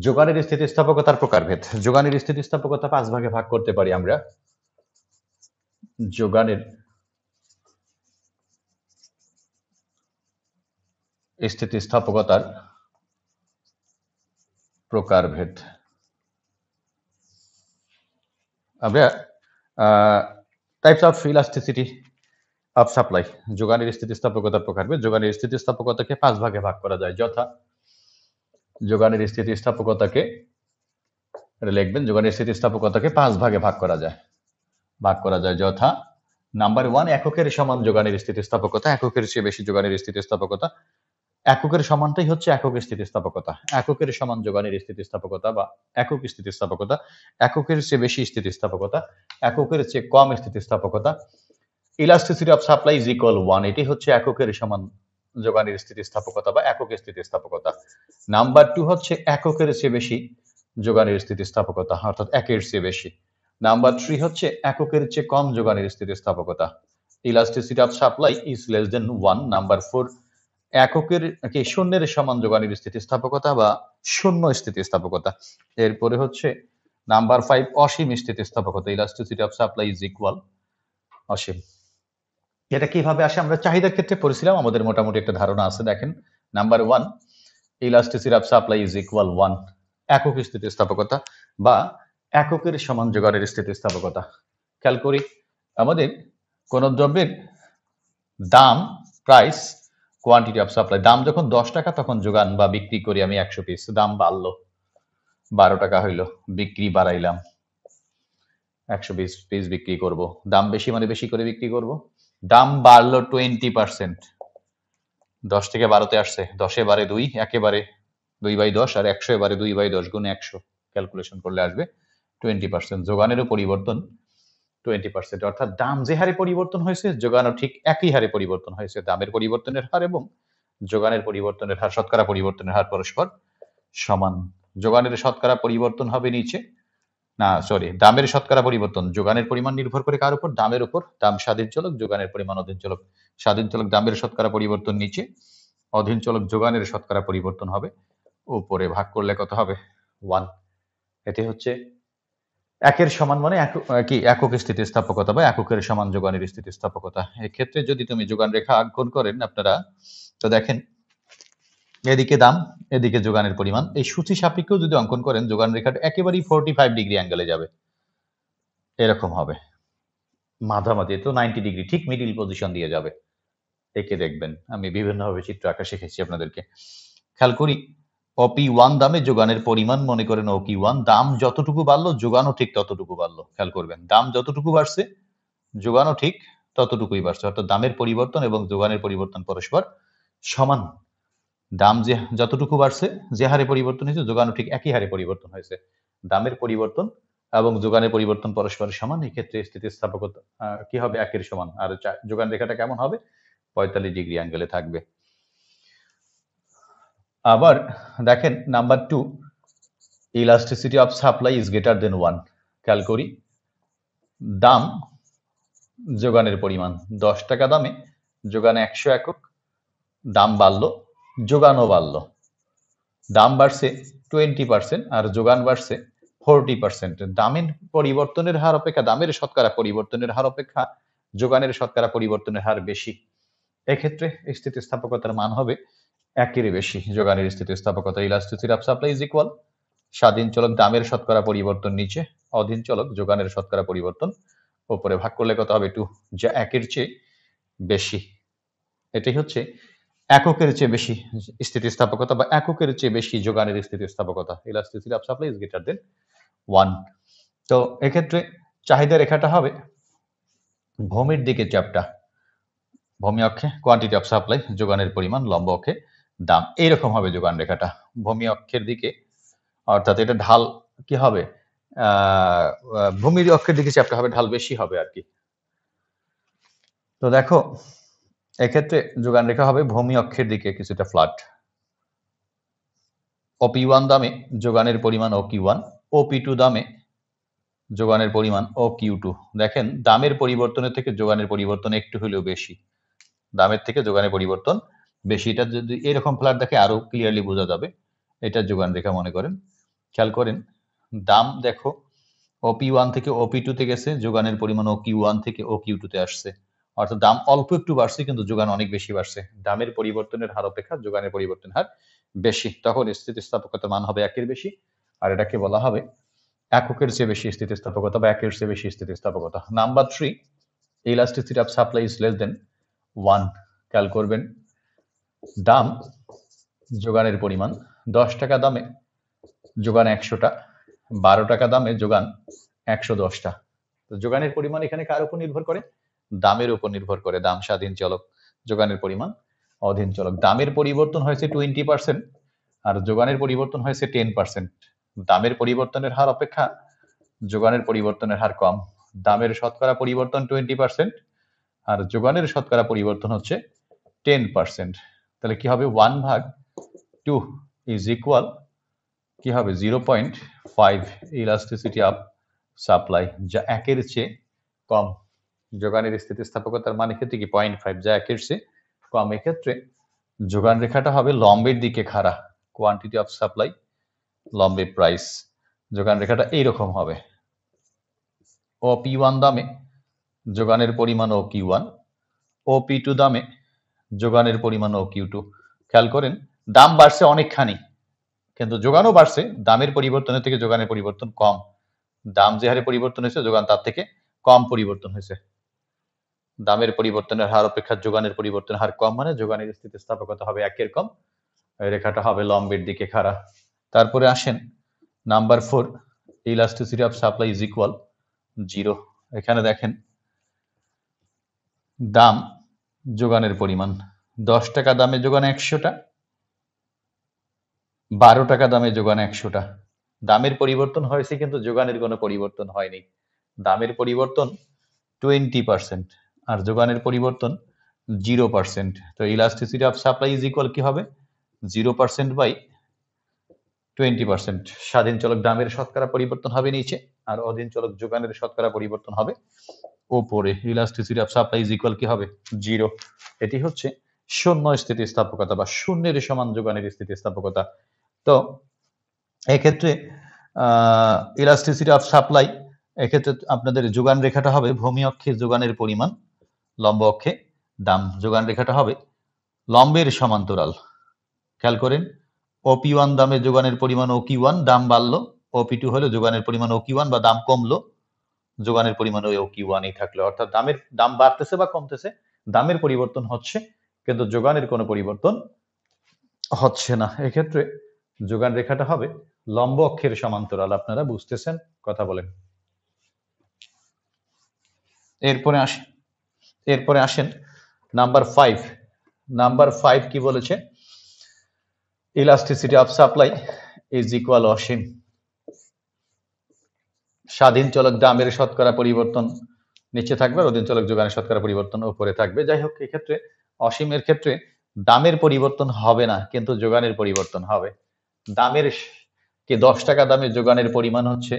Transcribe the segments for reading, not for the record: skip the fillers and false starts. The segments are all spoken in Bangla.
যোগানের স্থিতিস্থাপকতার প্রকারভেদ। যোগানের স্থিতিস্থাপকতা ৫ ভাগে ভাগ করতে পারি আমরা। যোগানের স্থিতিস্থাপকতার প্রকারভেদ। আমরা types of elasticity of supply, যোগানের স্থিতিস্থাপকতার প্রকারভেদ। যোগানের স্থিতিস্থাপকতাকে ৫ ভাগে ভাগ করা যায়, যথা যোগানের স্থিতিস্থাপকতাকে লিখবেন, যোগানের স্থিতিস্থাপকতাকে ৫ ভাগে ভাগ করা যায় যথা নাম্বার 1 এককের সমান যোগানের স্থিতিস্থাপকতা, একের চেয়ে বেশি যোগানের স্থিতিস্থাপকতা। এককের সমানটাই হচ্ছে একক স্থিতিস্থাপকতা। এককের সমান যোগানের স্থিতিস্থাপকতা বা একক স্থিতিস্থাপকতা, এককের চেয়ে বেশি স্থিতিস্থাপকতা, এককের চেয়ে কম স্থিতিস্থাপকতা। Elasticity of supply is equal 1, এটি হচ্ছে এককের সমান যোগানের স্থিতিস্থাপকতা বা একক স্থিতিস্থাপকতা। নাম্বার 2 হচ্ছে এককের চেয়ে বেশি যোগানের স্থিতিস্থাপকতা, অর্থাৎ একের চেয়ে বেশি। নাম্বার 3 হচ্ছে এককের চেয়ে কম যোগানের স্থিতিস্থাপকতা। Elasticity of supply is less than 1। Number 4 এককের কি শূন্যের সমান যোগানের স্থিতিস্থাপকতা বা শূন্য স্থিতিস্থাপকতা। এরপরে হচ্ছে নাম্বার 5 অসীম স্থিতিস্থাপকতা। Elasticity of supply is equal অসীম। এটা কিভাবে আসে আমরা চাহিদার ক্ষেত্রে পড়েছিলাম, আমাদের মোটামুটি একটা ধারণা আছে। দেখেন, number 1 elasticity of supply is equal 1, একক স্থিতিস্থাপকতা বা এককের সমান যোগানের স্থিতিস্থাপকতা। খেয়াল করি, আমাদের কোন দ্রব্যের দাম, প্রাইস, কোয়ান্টিটি অফ সাপ্লাই। দাম যখন 10 টাকা তখন যোগান বা বিক্রি করি আমি 100 পিস। দাম বাড়লো, 12 টাকা হইলো, বিক্রি বাড়াইলাম, 120 পিস বিক্রি করব। দাম বেশি মানে বেশি করে বিক্রি করব। দাম বাড়লো 20%, 10 থেকে 12তে আসছে, 10 বারে 2, একেবারে 2/10, আর 100 বারে 2/10 গুণে 100 ক্যালকুলেশন করলে আসবে 20%। যোগানেরও পরিবর্তন 20%, অর্থাৎ দাম যে হারে পরিবর্তন হয়েছে যোগানও ঠিক একই হারে পরিবর্তন হয়েছে। দামের পরিবর্তনের হার এবং যোগানের পরিবর্তনের হার, শতকরা পরিবর্তনের হার পরস্পর সমান। যোগানের শতকরা পরিবর্তন হবে নিচে, না সরি, দামের শতকরা পরিবর্তন। যোগানের পরিমাণ নির্ভর করে কার উপর? দামের উপর। দাম স্বাধীন চলক, যোগানের পরিমাণ অধীন চলক। স্বাধীন চলক দামের শতকরা পরিবর্তন নিচে, অধীন চলক যোগানের শতকরা পরিবর্তন হবে উপরে। ভাগ করলে কত হবে? 1। এটি হচ্ছে একের সমান মানে একক স্থিতিস্থাপকতা বা এককের সমান যোগানের স্থিতিস্থাপকতা। এক্ষেত্রে যদি তুমি যোগান রেখা অঙ্কন করেন আপনারা, তো দেখেন এদিকে দাম, এদিকে যোগানের পরিমাণ, এই সূচি সাপেক্ষেও যদি অঙ্কন করেন যোগান রেখাটা একেবারেই 45 ডিগ্রি অ্যাঙ্গেলে যাবে, এরকম হবে। মাঝামাঝি তো 90 ডিগ্রি, ঠিক মিডিল পজিশন দিয়ে যাবে। একে দেখবেন, আমি বিভিন্নভাবে চিত্র আঁকা শিখেছি আপনাদেরকে। খেয়াল করি, OP1 দামে যোগানের পরিমাণ, মনে করেন OP1, দাম যতটুকু বাড়লো যোগানও ঠিক ততটুকু বাড়লো। খেয়াল করবেন, দাম যতটুকু বাড়ছে যোগানও ঠিক ততটুকুই বাড়ছে, অর্থাৎ দামের পরিবর্তন এবং যোগানের পরিবর্তন পরস্পর সমান। দাম যে যতটুকু বাড়ছে, যে হারে পরিবর্তন হয়েছে, যোগানও ঠিক একই হারে পরিবর্তন হয়েছে। দামের পরিবর্তন এবং যোগানের পরিবর্তন পরস্পর সমান। এই ক্ষেত্রে স্থিতিস্থাপকতা কি হবে? একের সমান। আর যোগান রেখাটা কেমন হবে? 45 ডিগ্রি অ্যাঙ্গেলে থাকবে। আবার দেখেন number 2, elasticity of supply is greater than 1। খেয়াল করি, দাম যোগানের পরিমাণ 10 টাকা দামে যোগানে 100 একক, দাম বাড়লো, যোগানও বাড়লো। দাম বাড়ছে 20% আর যোগান বাড়ছে 40%। দামের পরিবর্তনের হার অপেক্ষা, দামের শতকরা পরিবর্তনের হার অপেক্ষা যোগানের শতকরা পরিবর্তনের হার বেশি। এক্ষেত্রে স্থিতিস্থাপকতার মান হবে একের বেশি। যোগানের স্থিতিস্থাপকতা, elasticity of supply is equal স্বাধীন চলক দামের শতকরা পরিবর্তন নিচে, অধীন চলক যোগানের শতকরা পরিবর্তন উপরে। ভাগ করলে কত হবে? 2, যা একের চেয়ে বেশি। এটাই হচ্ছে এককের চেয়ে বেশি স্থিতিস্থাপকতা বা এককের চেয়ে বেশি যোগানের স্থিতিস্থাপকতা। Elasticity of supply is greater than 1। তো এক্ষেত্রে চাহিদা রেখাটা হবে ভূমির দিকে চাপটা, ভূমি অক্ষে কোয়ান্টিটি অফ সাপ্লাই, যোগানের পরিমাণ, লম্ব অক্ষে দাম। এইরকম হবে যোগান রেখাটা ভূমি অক্ষের দিকে, অর্থাৎ এটা ঢাল কি হবে? ভূমির অক্ষের দিকে চাপটা হবে, ঢাল বেশি হবে আর কি। তো দেখো, এক্ষেত্রে যোগান রেখা হবে ভূমি অক্ষের দিকে কিছুটা ফ্ল্যাট। OP1 দামে যোগানের পরিমাণ OQ1, OP2 দামে যোগানের পরিমাণ OQ2। দেখেন, দামের পরিবর্তনের থেকে যোগানের পরিবর্তন একটু হলেও বেশি, দামের থেকে যোগানের পরিবর্তন বেশি। এটা যদি এরকম ফ্ল্যাট দেখে আরো ক্লিয়ারলি বোঝা যাবে। এটা যোগান রেখা মনে করেন। খেয়াল করেন দাম দেখো OP1 থেকে OP2 তে গেছে, যোগানের পরিমাণ OQ1 থেকে OQ2 তে আসছে। অর্থাৎ দাম অল্প একটু বাড়ছে কিন্তু যোগান অনেক বেশি বাড়ছে। দামের পরিবর্তনের হার অপেক্ষা যোগানের পরিবর্তনের হার বেশি, তখন স্থিতিস্থাপকতার মান হবে 1 এর বেশি, আর এটাকে বলা হবে এককের চেয়ে বেশি স্থিতিস্থাপকতা বা 1 এর চেয়ে বেশি স্থিতিস্থাপকতা। Number 3, elasticity of supply is less than 1। খেয়াল করবেন দাম যোগানের পরিমাণ 10 টাকা দামে যোগান 100টা, 12 টাকা দামে যোগান 110টা। তো যোগানের পরিমাণ এখানে কার উপর নির্ভর করে? দামের উপর নির্ভর করে। দাম স্বাধীন চলক, যোগানের পরিমাণ অধীন চলক। দামের পরিবর্তন হয়েছে 20% আর যোগানের পরিবর্তন হয়েছে 10%। দামের পরিবর্তনের হার অপেক্ষা যোগানের পরিবর্তনের হার কম। দামের শতকরা পরিবর্তন 20% আর যোগানের শতকরা পরিবর্তন হচ্ছে 10%। তাহলে কি হবে? 1/2 ইজ ইকুয়াল কি হবে? 0.5 ইলাস্টিসিটি অফ সাপ্লাই, যা 1 এর চেয়ে কম। যোগানের স্থিতিস্থাপকতার মান ক্ষেত্রে কি 0.5, যা 1 এর চেয়ে কম। এক্ষেত্রে যোগান রেখাটা হবে লম্বের দিকে খাড়া, কোয়ান্টিটি অফ সাপ্লাই লম্বে প্রাইস। যোগান রেখাটা এইরকম হবে। OP1 দামে যোগানের পরিমাণ OQ1, OP2 দামে যোগানের পরিমাণ OQ2। খেয়াল করেন দাম বাড়ছে অনেকখানি কিন্তু যোগানও বাড়ছে, দামের পরিবর্তনের থেকে যোগানের পরিবর্তন কম। দাম যে হারে পরিবর্তন হয়েছে যোগান তার থেকে কম পরিবর্তন হয়েছে। দামের পরিবর্তনের হার অপেক্ষা যোগানের পরিবর্তনের হার কম, মানে যোগানের স্থিতিস্থাপকতা হবে 1 এর কম। এই রেখাটা হবে লম্বের দিকে খাড়া। তারপরে আসেন number 4, elasticity of supply is equal 0। এখানে দেখেন দাম যোগানের পরিমাণ 10 টাকা দামে যোগান 100টা, 12 টাকা দামে যোগান 100টা। দামের পরিবর্তন হয়েছে কিন্তু যোগানের কোনো পরিবর্তন হয়নি। দামের পরিবর্তন 20% আর যোগানের পরিবর্তন 0%। তো elasticity of supply is equal কি হবে? 0% বাই 20%। স্বাধীন চলক দামের শতকরা পরিবর্তন হবে নিচে আর অধীন চলক যোগানের শতকরা পরিবর্তন হবে উপরে। Elasticity of supply is equal কি হবে? 0। এটি হচ্ছে শূন্য স্থিতিস্থাপকতা বা শূন্যের সমান যোগানের স্থিতিস্থাপকতা। তো এক্ষেত্রে ইলাস্টিসিটি অফ সাপ্লাই, এক্ষেত্রে আপনাদের যোগান রেখাটা হবে ভূমি অক্ষে যোগানের পরিমাণ, লম্ব অক্ষে দাম। যোগান রেখাটা হবে লম্বের সমান্তরাল। খেয়াল করেন OP1 দামে যোগানের পরিমাণ OQ1, দাম বাড়লো। OP2 হলো যোগানের পরিমাণ OQ1 বা দাম কমলো, যোগানের পরিমাণ ওই OQ1ই থাকলো। অর্থাৎ দাম বাড়তেছে বা কমতেছে, দামের পরিবর্তন হচ্ছে কিন্তু যোগানের কোনো পরিবর্তন হচ্ছে না। এক্ষেত্রে যোগান রেখাটা হবে লম্ব অক্ষের সমান্তরাল। আপনারা বুঝতেছেন? কথা বলেন। এরপরে আসেন নাম্বার 5। নাম্বার 5 কি বলেছে? Elasticity of supply is equal অসীম। স্বাধীন চলক দামের শতকরা পরিবর্তন নিচে থাকবে আর অধীন চলক যোগানের শতকরা পরিবর্তন উপরে থাকবে। যাই হোক, এক্ষেত্রে অসীমের ক্ষেত্রে দামের পরিবর্তন হবে না কিন্তু যোগানের পরিবর্তন হবে। দামের কি 10 টাকা দামে যোগানের পরিমাণ হচ্ছে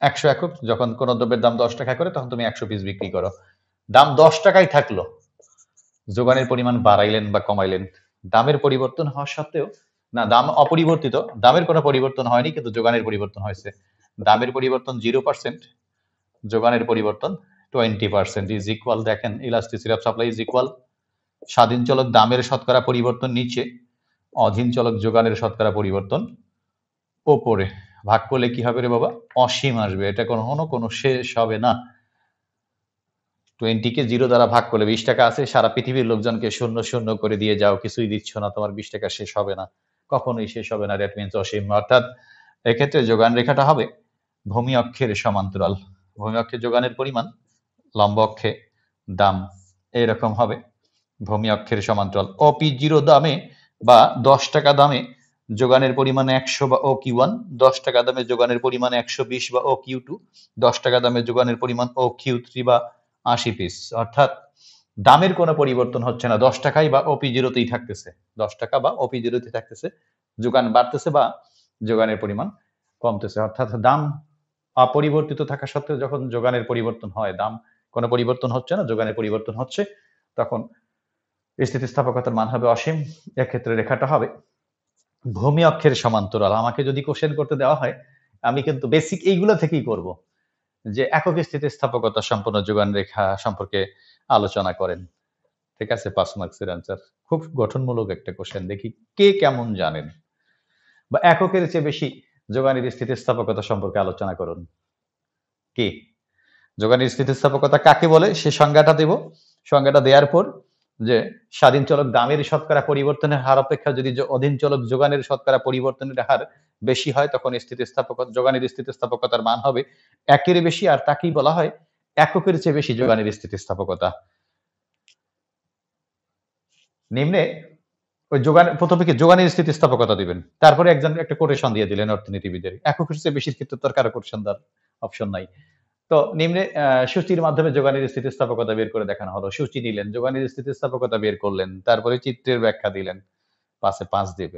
100 একক। যখন কোন দ্রব্যের দাম 10 টাকা করে তখন তুমি 100 পিস বিক্রি করো। দাম 10 টাকাই থাকলো, যোগানের পরিমাণ বাড়াইলেন বা কমাইলেন, দামের পরিবর্তন হওয়া সত্ত্বেও না, দাম অপরিবর্তিত, দামের কোনো পরিবর্তন হয়নি কিন্তু যোগানের পরিবর্তন হয়েছে। দামের পরিবর্তন 0%, যোগানের পরিবর্তন 20% ইজ ইকুয়াল। দেখেন elasticity of supply is equal স্বাধীন চলক দামের শতকরা পরিবর্তন নিচে, অধীন চলক যোগানের শতকরা পরিবর্তন ওপরে। ভাগ করলে কি হবে রে বাবা? অসীম আসবে। এটা কখনো কোনো শেষ হবে না। 20 কে 0 দ্বারা ভাগ করলে 20 টাকা আছে, সারা পৃথিবীর লোকজনকে 0 করে দিয়ে যাও, কিছুই দিচ্ছ না, তোমার 20 টাকা শেষ হবে না, কখনোই শেষ হবে না। দ্যাট মিন্স অসীম। অর্থাৎ এক্ষেত্রে যোগান রেখাটা হবে ভূমি অক্ষের সমান্তরাল। ভূমি অক্ষে যোগানের পরিমাণ, লম্ব অক্ষে দাম, এইরকম হবে ভূমি অক্ষের সমান্তরাল। OP0 দামে বা 10 টাকা দামে যোগানের পরিমাণ 100 বা OQ1, 10 টাকা দামে যোগানের পরিমাণ 120 বা OQ2, 10 টাকা দামে যোগানের পরিমাণ OQ3 বা 80 পিস। অর্থাৎ দামের কোনো পরিবর্তন হচ্ছে না, 10 টাকাই বা OP0তেই থাকতেছে, 10 টাকা বা OP0তে থাকতেছে। যোগান বাড়তেছে বা যোগানের পরিমাণ কমতেছে। অর্থাৎ দাম অপরিবর্তিত থাকা সত্ত্বেও যখন যোগানের পরিবর্তন হয়, দাম কোনো পরিবর্তন হচ্ছে না, যোগানের পরিবর্তন হচ্ছে, তখন স্থিতিস্থাপকতার মান হবে অসীম। এক্ষেত্রে রেখাটা হবে ভূমি অক্ষের সমান্তরাল। আমাকে যদি কোশ্চেন করতে দেওয়া হয়, আমি কিন্তু বেসিক এইগুলো থেকেই করব। যে একক স্থিতিস্থাপকতা সম্পন্ন যোগান রেখা সম্পর্কে আলোচনা করেন। ঠিক আছে? ৫ মার্কসের অ্যান্সার। খুব গঠনমূলক একটা কোশ্চেন। দেখি কে কেমন জানেন? বা এককের চেয়ে বেশি যোগানের স্থিতিস্থাপকতা সম্পর্কে আলোচনা করুন। কি? যোগানের স্থিতিস্থাপকতা কাকে বলে সে সংজ্ঞাটা দেব। সংজ্ঞাটা দেওয়ার পর যে স্বাধীন চলক দামের শতকরা পরিবর্তনের হার অপেক্ষা যদি অধীন চলক যোগানের শতকরা পরিবর্তনের হার বেশি হয় তখন যোগানের স্থিতিস্থাপকতার মান হবে একের বেশি, আর তাকেই বলা হয় এককের চেয়ে বেশি যোগানের স্থিতিস্থাপকতা। নিম্নে ওই প্রথমে কি যোগানের স্থিতিস্থাপকতা দিবেন, তারপরে একজন একটা কোটেশন দিয়ে দিলেন অর্থনীতিবিদের। এককের চেয়ে বেশির ক্ষেত্রে তো আর কারো কোটেশন দেওয়ার অপশন নাই। তো নিম্নে সূচির মাধ্যমে যোগানের স্থিতিস্থাপকতা বের করে দেখানো হলো। সূচি নিলেন, যোগানের স্থিতিস্থাপকতা বের করলেন, তারপরে চিত্রের ব্যাখ্যা দিলেন। ৫ এ ৫ দিবে।